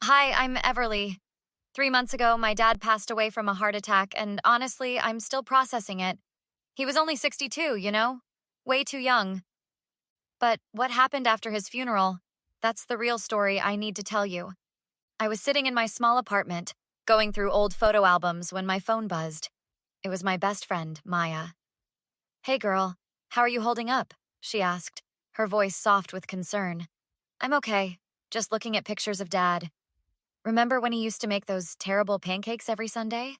Hi, I'm Everly. 3 months ago, my dad passed away from a heart attack, and honestly, I'm still processing it. He was only 62, you know? Way too young. But what happened after his funeral? That's the real story I need to tell you. I was sitting in my small apartment, going through old photo albums when my phone buzzed. It was my best friend, Maya. Hey girl, how are you holding up? She asked, her voice soft with concern. I'm okay, just looking at pictures of Dad. Remember when he used to make those terrible pancakes every Sunday?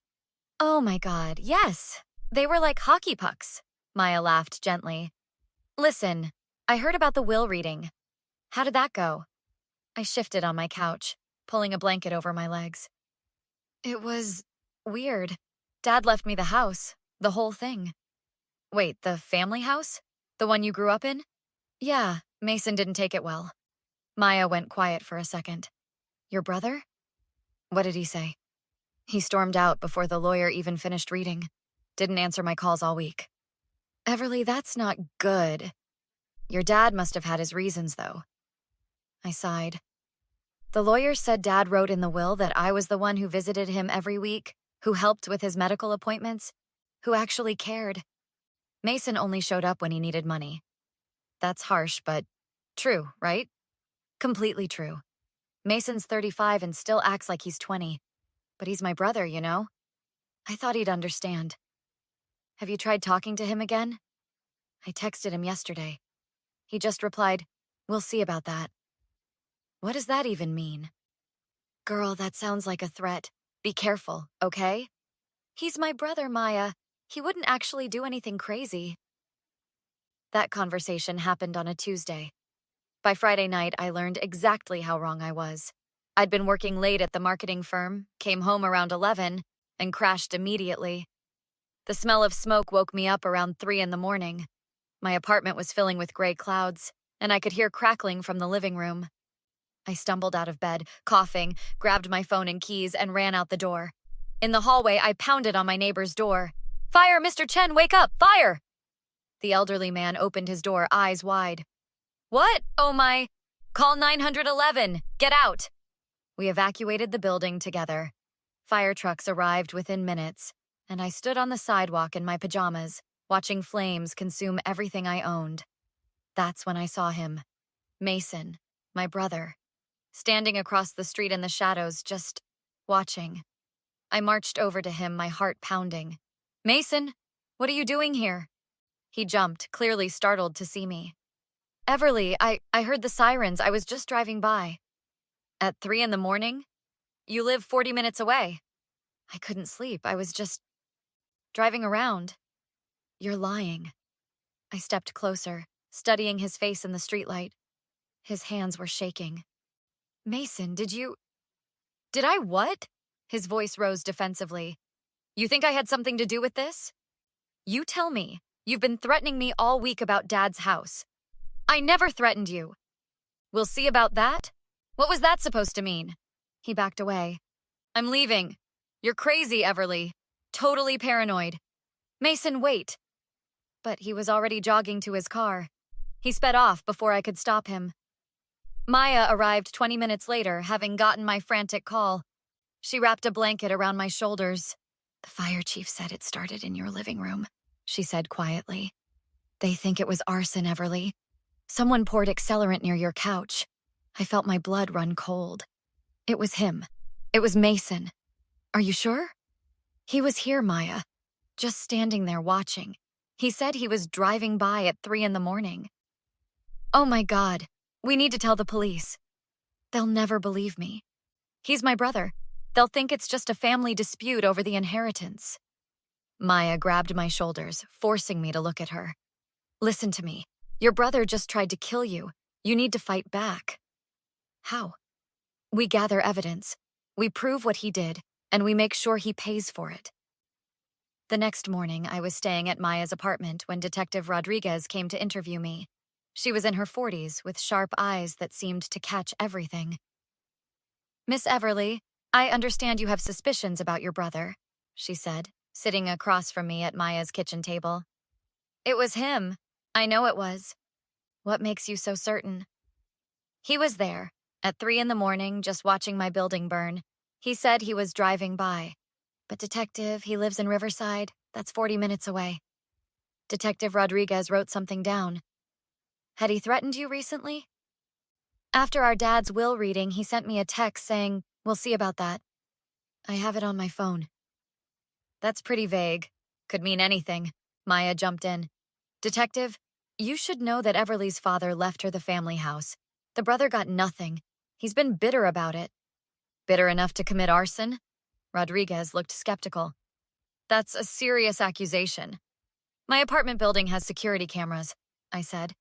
Oh my god, yes! They were like hockey pucks. Maya laughed gently. Listen, I heard about the will reading. How did that go? I shifted on my couch, pulling a blanket over my legs. It was weird. Dad left me the house, the whole thing. Wait, the family house? The one you grew up in? Yeah, Mason didn't take it well. Maya went quiet for a second. Your brother? What did he say? He stormed out before the lawyer even finished reading. Didn't answer my calls all week. Everly, that's not good. Your dad must have had his reasons, though. I sighed. The lawyer said Dad wrote in the will that I was the one who visited him every week, who helped with his medical appointments, who actually cared. Mason only showed up when he needed money. That's harsh, but true, right? Completely true. Mason's 35 and still acts like he's 20. But he's my brother, you know? I thought he'd understand. Have you tried talking to him again? I texted him yesterday. He just replied, "We'll see about that." What does that even mean? Girl, that sounds like a threat. Be careful, okay? He's my brother, Maya. He wouldn't actually do anything crazy. That conversation happened on a Tuesday. By Friday night, I learned exactly how wrong I was. I'd been working late at the marketing firm, came home around 11, and crashed immediately. The smell of smoke woke me up around 3 in the morning. My apartment was filling with gray clouds, and I could hear crackling from the living room. I stumbled out of bed, coughing, grabbed my phone and keys, and ran out the door. In the hallway, I pounded on my neighbor's door. "Fire, Mr. Chen, wake up! Fire!" The elderly man opened his door, eyes wide. "What? Oh my... Call 911! Get out!" We evacuated the building together. Fire trucks arrived within minutes, and I stood on the sidewalk in my pajamas, watching flames consume everything I owned. That's when I saw him. Mason, my brother, standing across the street in the shadows, just watching. I marched over to him, my heart pounding. "Mason, what are you doing here?" He jumped, clearly startled to see me. "Everly, I heard the sirens. I was just driving by." "At 3 in the morning? You live 40 minutes away." I couldn't sleep. I was just driving around. "You're lying." I stepped closer, studying his face in the streetlight. His hands were shaking. "Mason, did I what?" His voice rose defensively. "You think I had something to do with this? You tell me. You've been threatening me all week about Dad's house." "I never threatened you." "We'll see about that? What was that supposed to mean?" He backed away. "I'm leaving. You're crazy, Everly. Totally paranoid." "Mason, wait." But he was already jogging to his car. He sped off before I could stop him. Maya arrived 20 minutes later, having gotten my frantic call. She wrapped a blanket around my shoulders. "The fire chief said it started in your living room," she said quietly. "They think it was arson, Everly. Someone poured accelerant near your couch." I felt my blood run cold. It was him. It was Mason. "Are you sure?" "He was here, Maya. Just standing there watching. He said he was driving by at 3 in the morning. Oh my God. We need to tell the police. They'll never believe me. He's my brother. They'll think it's just a family dispute over the inheritance." Maya grabbed my shoulders, forcing me to look at her. "Listen to me. Your brother just tried to kill you. You need to fight back." "How?" "We gather evidence. We prove what he did, and we make sure he pays for it." The next morning, I was staying at Maya's apartment when Detective Rodriguez came to interview me. She was in her 40s, with sharp eyes that seemed to catch everything. "Miss Everly, I understand you have suspicions about your brother," she said, sitting across from me at Maya's kitchen table. "It was him. I know it was." "What makes you so certain?" "He was there, At 3 in the morning, just watching my building burn. He said he was driving by. But detective, he lives in Riverside. That's 40 minutes away. Detective Rodriguez wrote something down. Had he threatened you recently? After our dad's will reading, he sent me a text saying, "We'll see about that." I have it on my phone. That's pretty vague. Could mean anything. Maya jumped in. Detective, you should know that Everly's father left her the family house. The brother got nothing. He's been bitter about it. Bitter enough to commit arson? Rodriguez looked skeptical. That's a serious accusation. My apartment building has security cameras, I said.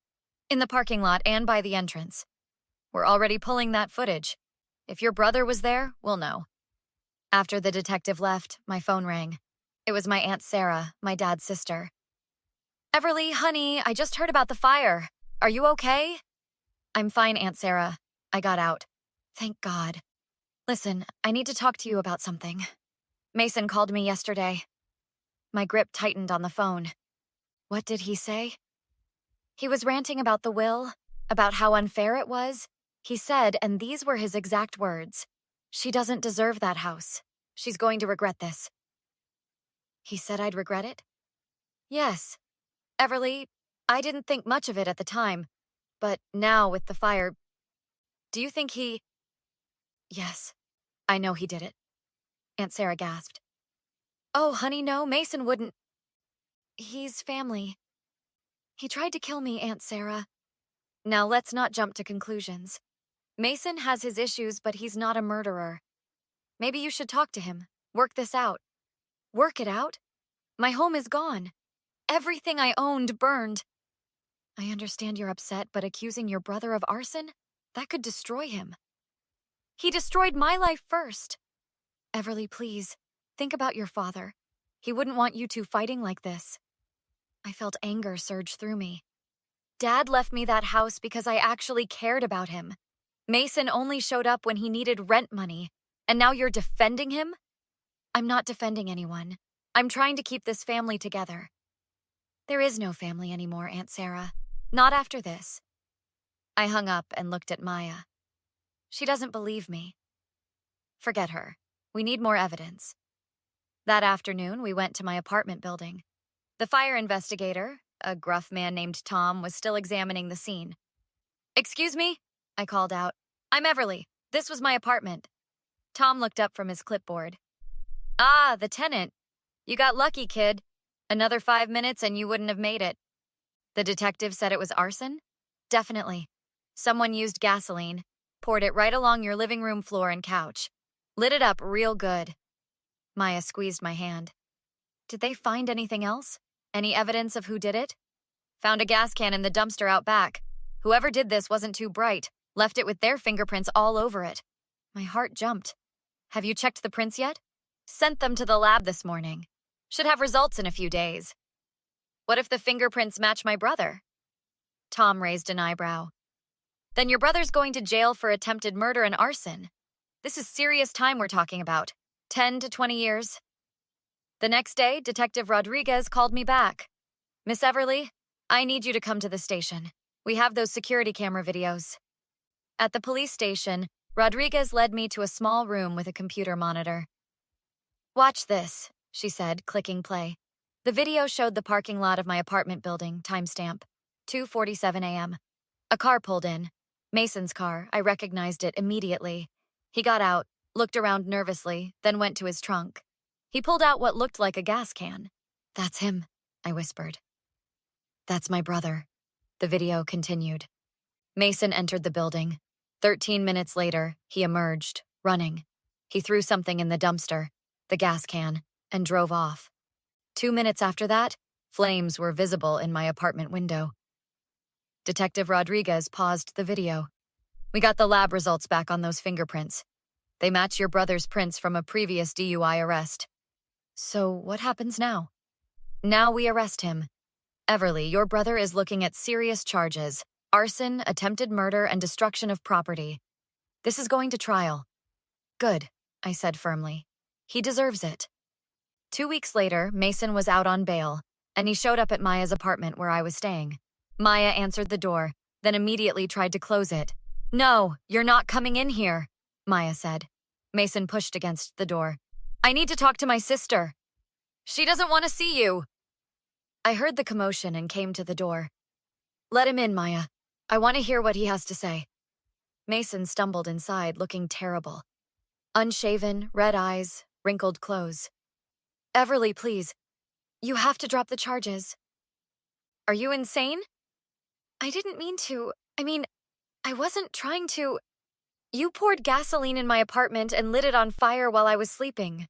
In the parking lot and by the entrance. We're already pulling that footage. If your brother was there, we'll know. After the detective left, my phone rang. It was my Aunt Sarah, my dad's sister. Everly, honey, I just heard about the fire. Are you okay? I'm fine, Aunt Sarah. I got out. Thank God. Listen, I need to talk to you about something. Mason called me yesterday. My grip tightened on the phone. What did he say? He was ranting about the will, about how unfair it was. He said, and these were his exact words, "She doesn't deserve that house. She's going to regret this." He said I'd regret it? Yes. Everly, I didn't think much of it at the time, but now with the fire, do you think he... Yes, I know he did it. Aunt Sarah gasped. Oh, honey, no, Mason wouldn't. He's family. He tried to kill me, Aunt Sarah. Now let's not jump to conclusions. Mason has his issues, but he's not a murderer. Maybe you should talk to him. Work this out. Work it out? My home is gone. Everything I owned burned. I understand you're upset, but accusing your brother of arson? That could destroy him. He destroyed my life first. Everly, please, think about your father. He wouldn't want you two fighting like this. I felt anger surge through me. Dad left me that house because I actually cared about him. Mason only showed up when he needed rent money, and now you're defending him? I'm not defending anyone. I'm trying to keep this family together. There is no family anymore, Aunt Sarah. Not after this. I hung up and looked at Maya. She doesn't believe me. Forget her. We need more evidence. That afternoon, we went to my apartment building. The fire investigator, a gruff man named Tom, was still examining the scene. Excuse me? I called out. I'm Everly. This was my apartment. Tom looked up from his clipboard. Ah, the tenant. You got lucky, kid. Another 5 minutes and you wouldn't have made it. The detective said it was arson? Definitely. Someone used gasoline, poured it right along your living room floor and couch. Lit it up real good. Maya squeezed my hand. Did they find anything else? Any evidence of who did it? Found a gas can in the dumpster out back. Whoever did this wasn't too bright. Left it with their fingerprints all over it. My heart jumped. Have you checked the prints yet? Sent them to the lab this morning. Should have results in a few days. What if the fingerprints match my brother? Tom raised an eyebrow. Then your brother's going to jail for attempted murder and arson. This is serious time we're talking about. 10 to 20 years. The next day, Detective Rodriguez called me back. Miss Everly, I need you to come to the station. We have those security camera videos. At the police station, Rodriguez led me to a small room with a computer monitor. Watch this, she said, clicking play. The video showed the parking lot of my apartment building, timestamp, 2:47 a.m. A car pulled in. Mason's car. I recognized it immediately. He got out, looked around nervously, then went to his trunk. He pulled out what looked like a gas can. That's him, I whispered. That's my brother. The video continued. Mason entered the building. 13 minutes later, he emerged, running. He threw something in the dumpster, the gas can, and drove off. 2 minutes after that, flames were visible in my apartment window. Detective Rodriguez paused the video. We got the lab results back on those fingerprints. They match your brother's prints from a previous DUI arrest. So what happens now? Now we arrest him. Everly, your brother is looking at serious charges: arson, attempted murder, and destruction of property. This is going to trial. Good, I said firmly. He deserves it. 2 weeks later, Mason was out on bail, and he showed up at Maya's apartment where I was staying. Maya answered the door, then immediately tried to close it. No, you're not coming in here, Maya said. Mason pushed against the door. I need to talk to my sister. She doesn't want to see you. I heard the commotion and came to the door. Let him in, Maya. I want to hear what he has to say. Mason stumbled inside, looking terrible. Unshaven, red eyes, wrinkled clothes. Everly, please. You have to drop the charges. Are you insane? I didn't mean to. I wasn't trying to. You poured gasoline in my apartment and lit it on fire while I was sleeping.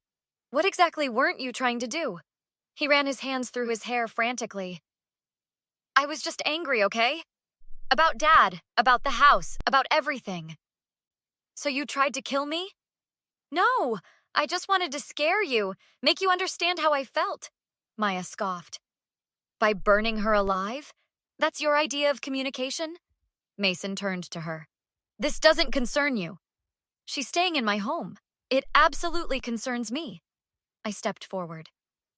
What exactly weren't you trying to do? He ran his hands through his hair frantically. I was just angry, okay? About Dad, about the house, about everything. So you tried to kill me? No, I just wanted to scare you, make you understand how I felt, Maya scoffed. By burning her alive? That's your idea of communication? Mason turned to her. This doesn't concern you. She's staying in my home. It absolutely concerns me. I stepped forward.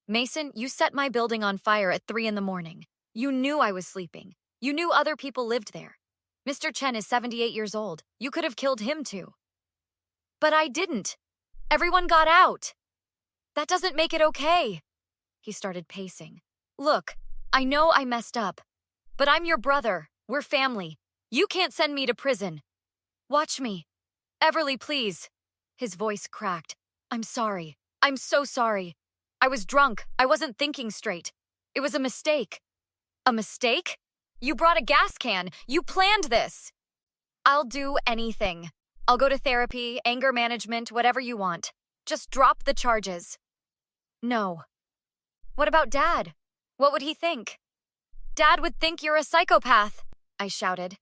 Mason, you set my building on fire at 3 a.m. You knew I was sleeping. You knew other people lived there. Mr. Chen is 78 years old. You could have killed him too. But I didn't. Everyone got out. That doesn't make it okay. He started pacing. Look, I know I messed up, but I'm your brother. We're family. You can't send me to prison. Watch me. Everly, please. His voice cracked. I'm sorry. I'm so sorry. I was drunk. I wasn't thinking straight. It was a mistake. A mistake? You brought a gas can. You planned this. I'll do anything. I'll go to therapy, anger management, whatever you want. Just drop the charges. No. What about Dad? What would he think? Dad would think you're a psychopath, I shouted.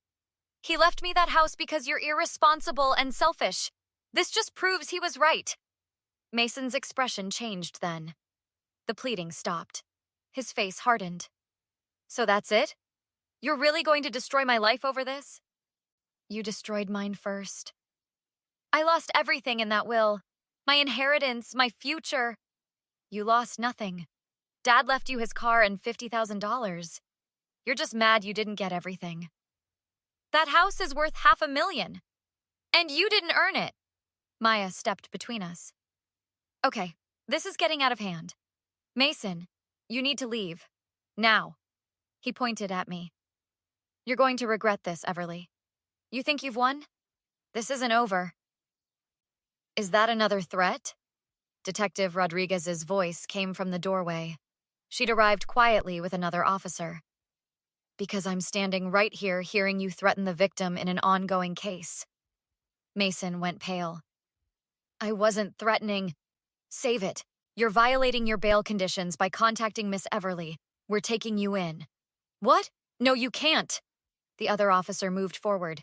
He left me that house because you're irresponsible and selfish. This just proves he was right. Mason's expression changed then. The pleading stopped. His face hardened. So that's it? You're really going to destroy my life over this? You destroyed mine first. I lost everything in that will. My inheritance, my future. You lost nothing. Dad left you his car and $50,000. You're just mad you didn't get everything. That house is worth $500,000. And you didn't earn it. Maya stepped between us. Okay, this is getting out of hand. Mason, you need to leave. Now. He pointed at me. You're going to regret this, Everly. You think you've won? This isn't over. Is that another threat? Detective Rodriguez's voice came from the doorway. She'd arrived quietly with another officer. Because I'm standing right here hearing you threaten the victim in an ongoing case. Mason went pale. I wasn't threatening. Save it. You're violating your bail conditions by contacting Miss Everly. We're taking you in. What? No, you can't. The other officer moved forward.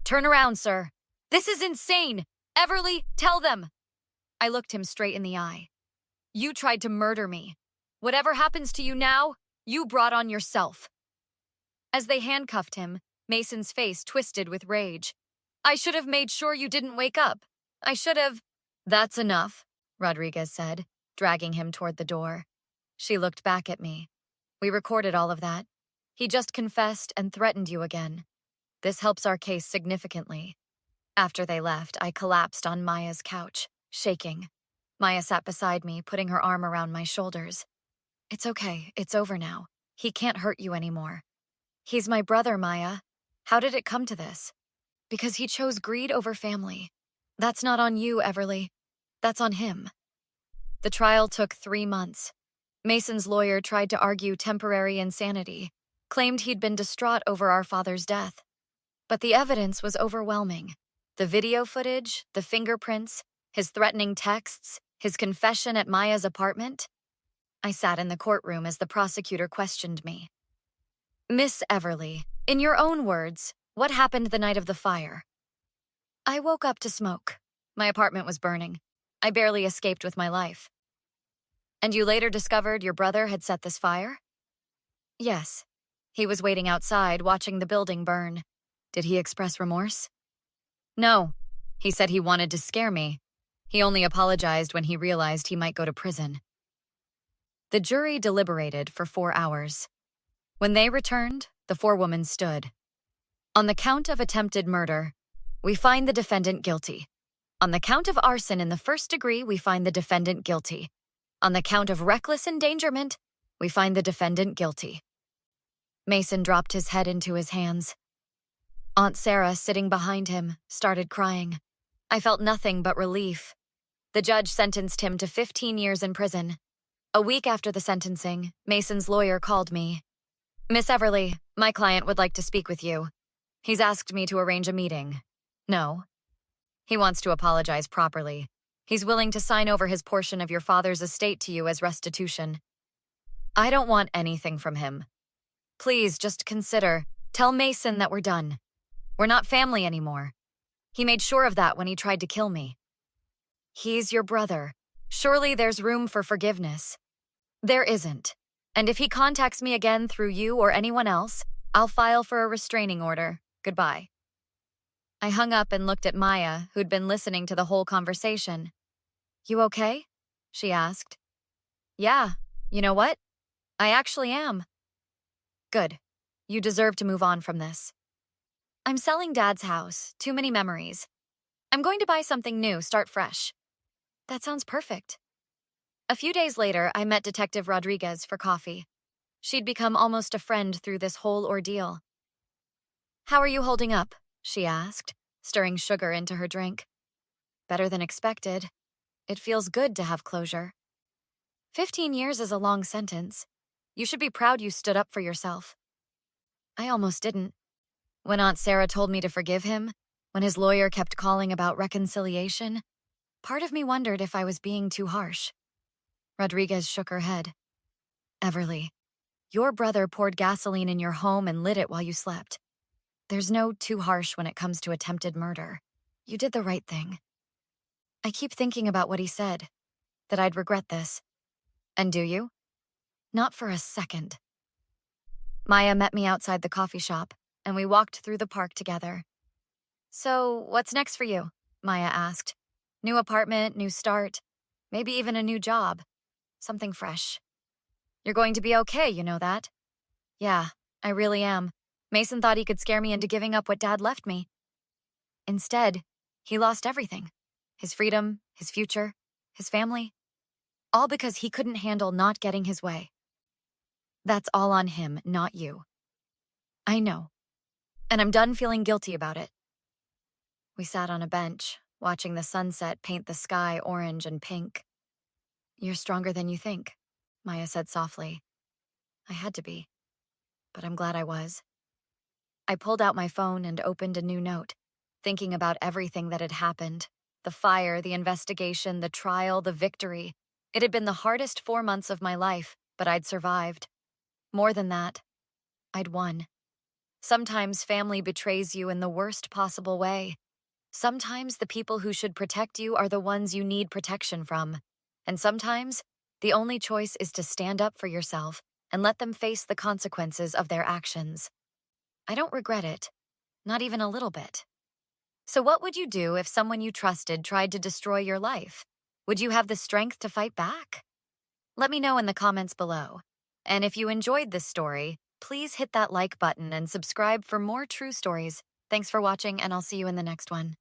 Turn around, sir. This is insane. Everly, tell them. I looked him straight in the eye. You tried to murder me. Whatever happens to you now, you brought on yourself. As they handcuffed him, Mason's face twisted with rage. I should have made sure you didn't wake up. I should have. That's enough, Rodriguez said, dragging him toward the door. She looked back at me. We recorded all of that. He just confessed and threatened you again. This helps our case significantly. After they left, I collapsed on Maya's couch, shaking. Maya sat beside me, putting her arm around my shoulders. It's okay. It's over now. He can't hurt you anymore. He's my brother, Maya. How did it come to this? Because he chose greed over family. That's not on you, Everly. That's on him. The trial took 3 months. Mason's lawyer tried to argue temporary insanity, claimed he'd been distraught over our father's death. But the evidence was overwhelming. The video footage, the fingerprints, his threatening texts, his confession at Maya's apartment. I sat in the courtroom as the prosecutor questioned me. Miss Everly, in your own words, what happened the night of the fire? I woke up to smoke. My apartment was burning. I barely escaped with my life. And you later discovered your brother had set this fire? Yes. He was waiting outside, watching the building burn. Did he express remorse? No. He said he wanted to scare me. He only apologized when he realized he might go to prison. The jury deliberated for 4 hours. When they returned, the forewoman stood. On the count of attempted murder, We find the defendant guilty. On the count of arson in the first degree, we find the defendant guilty. On the count of reckless endangerment, we find the defendant guilty. Mason dropped his head into his hands. Aunt Sarah, sitting behind him, started crying. I felt nothing but relief. The judge sentenced him to 15 years in prison. A week after the sentencing, Mason's lawyer called me. Miss Everly, my client would like to speak with you. He's asked me to arrange a meeting. No. He wants to apologize properly. He's willing to sign over his portion of your father's estate to you as restitution. I don't want anything from him. Please, just consider. Tell Mason that we're done. We're not family anymore. He made sure of that when he tried to kill me. He's your brother. Surely there's room for forgiveness. There isn't. And if he contacts me again through you or anyone else, I'll file for a restraining order. Goodbye. I hung up and looked at Maya, who'd been listening to the whole conversation. You okay? She asked. Yeah, you know what? I actually am. Good. You deserve to move on from this. I'm selling Dad's house. Too many memories. I'm going to buy something new, start fresh. That sounds perfect. A few days later, I met Detective Rodriguez for coffee. She'd become almost a friend through this whole ordeal. How are you holding up? She asked, stirring sugar into her drink. Better than expected. It feels good to have closure. 15 years is a long sentence. You should be proud you stood up for yourself. I almost didn't. When Aunt Sarah told me to forgive him, when his lawyer kept calling about reconciliation, part of me wondered if I was being too harsh. Rodriguez shook her head. Everly, your brother poured gasoline in your home and lit it while you slept. There's no too harsh when it comes to attempted murder. You did the right thing. I keep thinking about what he said, that I'd regret this. And do you? Not for a second. Maya met me outside the coffee shop, and we walked through the park together. So, what's next for you? Maya asked. New apartment, new start, maybe even a new job. Something fresh. You're going to be okay, you know that? Yeah, I really am. Mason thought he could scare me into giving up what Dad left me. Instead, he lost everything. His freedom, his future, his family. All because he couldn't handle not getting his way. That's all on him, not you. I know. And I'm done feeling guilty about it. We sat on a bench, watching the sunset paint the sky orange and pink. You're stronger than you think, Maya said softly. I had to be, but I'm glad I was. I pulled out my phone and opened a new note, thinking about everything that had happened. The fire, the investigation, the trial, the victory. It had been the hardest 4 months of my life, but I'd survived. More than that, I'd won. Sometimes family betrays you in the worst possible way. Sometimes the people who should protect you are the ones you need protection from. And sometimes, the only choice is to stand up for yourself and let them face the consequences of their actions. I don't regret it, not even a little bit. So what would you do if someone you trusted tried to destroy your life? Would you have the strength to fight back? Let me know in the comments below. And if you enjoyed this story, please hit that like button and subscribe for more true stories. Thanks for watching, and I'll see you in the next one.